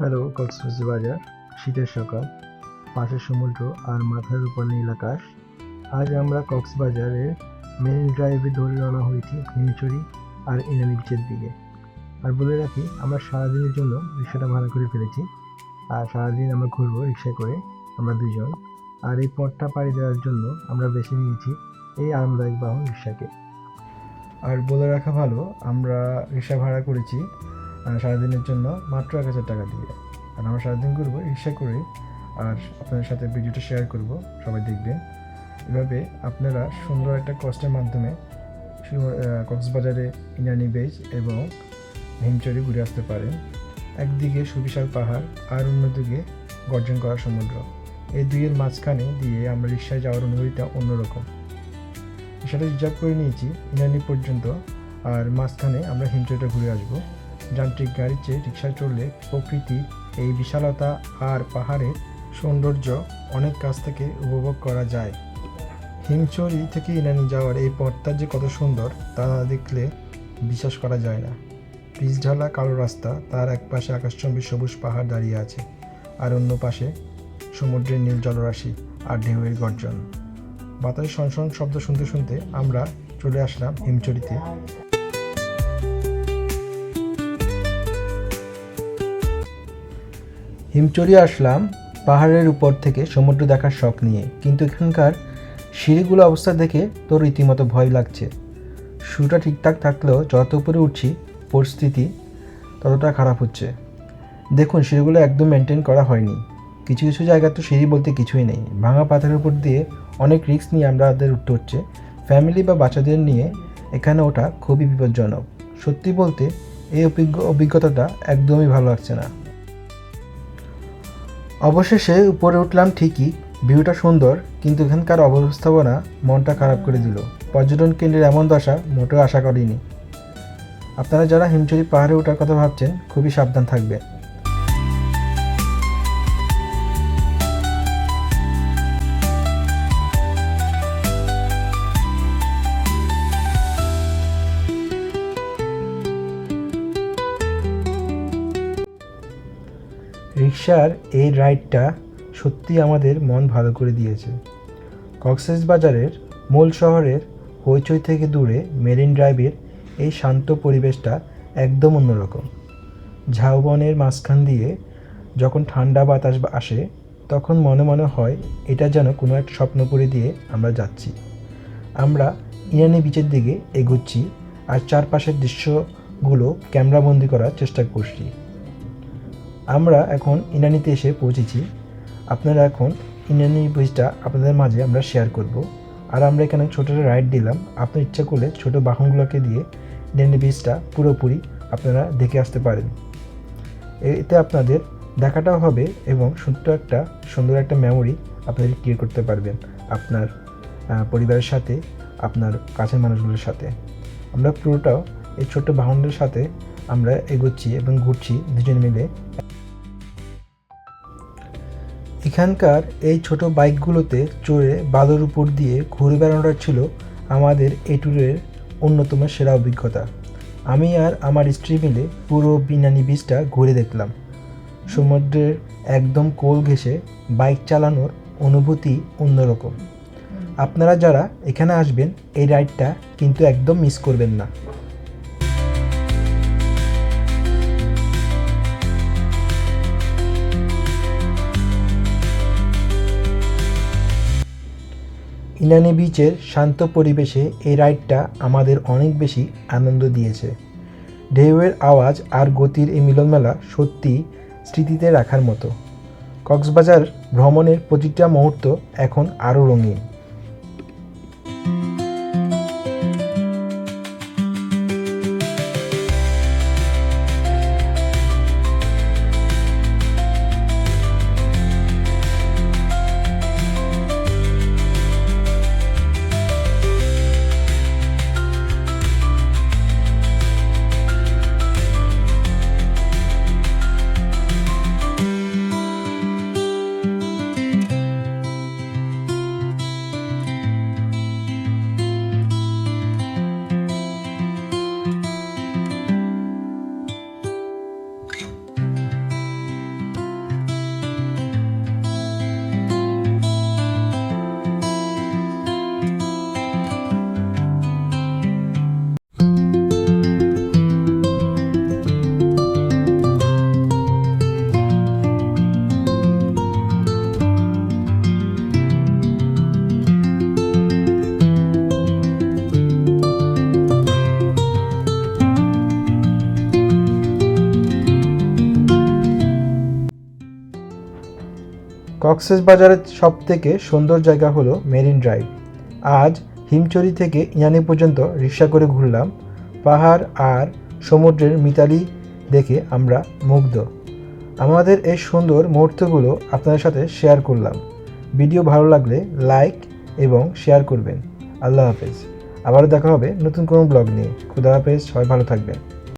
Hello Cox's Bazar, শীতের সকাল, পাশে সমুদ্র আর মাথার উপর নীল আকাশ। আজ আমরা কক্সবাজারের মেরিন ড্রাইভে ধরে রওনা হয়েছি হিমছড়ি আর ইনানি বিচের দিকে। আর বলে রাখি, আমরা সারাদিনের জন্য রিক্সাটা ভাড়া করে ফেলেছি। আর সারাদিন আমরা ঘুরবো রিক্সায় করে, আমরা দুজন। আর এই পথটা পাড়ি দেওয়ার জন্য আমরা বেছে নিয়েছি এই আরামদায়ক বাহন রিক্সাকে। আর বলে রাখা ভালো, আমরা রিক্সা ভাড়া করেছি সারাদিনের জন্য মাত্র 1,000 টাকা দিয়ে। আর আমরা সারাদিন ঘুরবো রিক্সা করে, আর আপনাদের সাথে ভিডিওটা শেয়ার করব, সবাই দেখবেন। এভাবে আপনারা সুন্দর একটা কষ্টের মাধ্যমে কক্সবাজারে ইনানি বিচ এবং হিমচরি ঘুরে আসতে পারেন। একদিকে সুবিশাল পাহাড় আর অন্যদিকে গর্জন করা সমুদ্র। এই দুইয়ের মাঝখানে দিয়ে আমরা রিক্সায় যাওয়ার অনুভূতিটা অন্যরকম। রিক্সাটা রিজার্ভ করে নিয়েছি ইনানি পর্যন্ত, আর মাঝখানে আমরা হিমচরিটা ঘুরে আসবো। যান্ত্রিক গাড়ির চেয়ে রিক্সায় চড়লে প্রকৃতির এই বিশালতা আর পাহাড়ের সৌন্দর্য অনেক কাছ থেকে উপভোগ করা যায়। হিমচরি থেকে ইনানি যাওয়ার এই পথটা যে কত সুন্দর তা না দেখলে বিশ্বাস করা যায় না। পিচ ঢালা কালো রাস্তা, তার এক পাশে আকাশচুম্বী সবুজ পাহাড় দাঁড়িয়ে আছে, আর অন্য পাশে সমুদ্রের নীল জলরাশি আর ঢেউয়ের গর্জন। বাতাসের সনসন শব্দ শুনতে শুনতে আমরা চলে আসলাম হিমচরিতে। হিমচরি আসলাম পাহাড়ের উপর থেকে সমুদ্র দেখার শখ নিয়ে, কিন্তু এখানকার সিঁড়িগুলো অবস্থা দেখে তো রীতিমতো ভয় লাগছে। শুরুটা ঠিকঠাক থাকলেও যত উপরে উঠছি পরিস্থিতি ততটা খারাপ হচ্ছে। দেখুন, সিঁড়িগুলো একদম মেনটেন করা হয়নি। কিছু কিছু জায়গায় তো সিঁড়ি বলতে কিছুই নেই। ভাঙা পাথরের উপর দিয়ে অনেক রিস্ক নিয়ে আমাদের উঠতে হচ্ছে। ফ্যামিলি বা বাচ্চাদের নিয়ে এখানে ওঠা খুবই বিপজ্জনক। সত্যি বলতে এই অভিজ্ঞতাটা একদমই ভালো লাগছে না। অবশেষে উপরে উঠলাম ঠিকই, ভিউটা সুন্দর, কিন্তু এখানকার অবস্থাপনা মনটা খারাপ করে দিল। পর্যটন কেন্দ্রের এমন দশা মোটেও আশা করিনি। আপনারা যারা হিমচরি পাহাড়ে ওঠার কথা ভাবছেন, খুবই সাবধান থাকবেন। রিক্সার এই রাইডটা সত্যি আমাদের মন ভালো করে দিয়েছে। কক্সবাজারের মূল শহরের হইচই থেকে দূরে মেরিন ড্রাইভের এই শান্ত পরিবেশটা একদম অন্যরকম। ঝাউবনের মাঝখান দিয়ে যখন ঠান্ডা বাতাস আসে, তখন মনে মনে হয় এটা যেন কোনো এক স্বপ্নপুরী দিয়ে আমরা যাচ্ছি। আমরা ইনানি বিচের দিকে এগোচ্ছি, আর চারপাশের দৃশ্যগুলো ক্যামেরাবন্দি করার চেষ্টা করছি। আমরা এখন ইনানিতে এসে পৌঁছেছি। আপনারা এখন ইনানি বিচটা আপনাদের মাঝে আমরা শেয়ার করব। আর আমরা এখানে ছোটো রাইড দিলাম। আপনার ইচ্ছা করলে ছোটো বাহনগুলোকে দিয়ে ইনানি বিচটা পুরোপুরি আপনারা দেখে আসতে পারেন। এতে আপনাদের দেখাটাও হবে এবং সুন্দর একটা মেমোরি আপনাদের ক্রিয়েট করতে পারবেন আপনার পরিবারের সাথে, আপনার কাছের মানুষগুলোর সাথে। আমরা পুরোটাও এই ছোট্ট বাহনদের সাথে আমরা এগোচ্ছি এবং ঘুরছি দুজন মিলে। এখানকার এই ছোট বাইকগুলোতে চড়ে বালুর উপর দিয়ে ঘুরে বেড়ানোটা ছিল আমাদের এই ট্যুরের অন্যতম সেরা অভিজ্ঞতা। আমি আর আমার স্ত্রী মিলে পুরো ইনানি বিচটা ঘুরে দেখলাম। সমুদ্রের একদম কোল ঘেঁষে বাইক চালানোর অনুভূতি অন্যরকম। আপনারা যারা এখানে আসবেন, এই রাইডটা কিন্তু একদম মিস করবেন না। ইনানি বিচের শান্ত পরিবেশে এই রাইডটা আমাদের অনেক বেশি আনন্দ দিয়েছে। ঢেউয়ের আওয়াজ আর গতির এই মিলনমেলা সত্যি স্মৃতিতে রাখার মতো। কক্সবাজার ভ্রমণের প্রতিটা মুহূর্ত এখন আরও রঙিন। কক্সবাজারের সবথেকে সুন্দর জায়গা হলো মেরিন ড্রাইভ। আজ হিমচরি থেকে ইনানি পর্যন্ত রিক্সা করে ঘুরলাম। পাহাড় আর সমুদ্রের মিতালি দেখে আমরা মুগ্ধ। আমাদের এই সুন্দর মুহূর্তগুলো আপনাদের সাথে শেয়ার করলাম। ভিডিও ভালো লাগলে লাইক এবং শেয়ার করবেন। আল্লাহ হাফেজ। আবারও দেখা হবে নতুন কোনো ব্লগ নিয়ে। খুদা হাফেজ, সবাই ভালো থাকবেন।